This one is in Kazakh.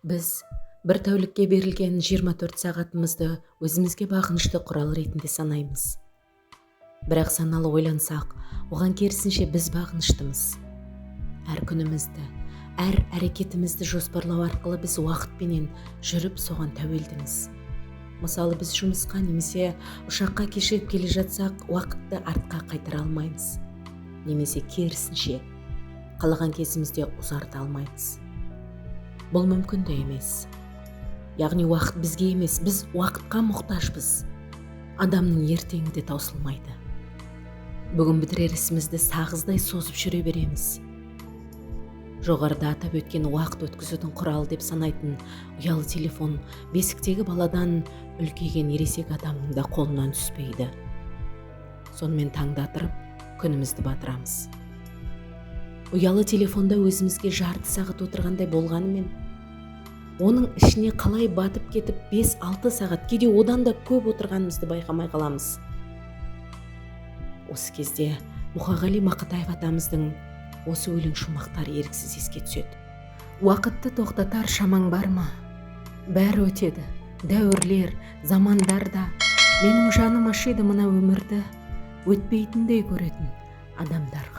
Біз бір тәулікке берілген 24 сағатымызды өзімізге бағынышты құрал ретінде санаймыз. Бірақ саналы ойлансақ, оған керісінше біз бағыныштымыз. Әр күнімізді, әр әрекетімізді жоспарлау арқылы біз уақытпенен жүріп соған тәуелдіміз. Мысалы, біз жұмысқа немесе ұшаққа кешігіп келе жатсақ, уақытты артқа қайтара алмаймыз. Немесе керісінше, қалаған кезімізде ұзарта алмаймыз. Бұл мүмкін де емес. Яғни уақыт бізге емес, біз уақытқа мұқтажбыз. Адамның ертеңі де таусылмайды. Бүгін бітірер ісімізді сағыздай созып жүре береміз. Жоғарыда атап өткен уақыт өткізудің құралы деп санайтын ұялы телефон бесіктегі баладан үлкейген ересек адамның да қолынан түспейді. Сонымен таңдатырып күнімізді батырамыз. Ұялы телефонда өзімізге жарты сағат отырғандай болғанымен, оның ішіне қалай батып кетіп 5-6 сағат, кейде одан да көп отырғанымызды байқамай қаламыз. Осы кезде Мұқағали Мақатаев атамыздың осы өлең шумақтары еріксіз еске түседі. Уақытты тоқтатар шамаң бар ма? Бәрі өтеді, дәуірлер, замандар да. Менің жаным ашиды мына өмірді, өтпейтіндей көретін адамдар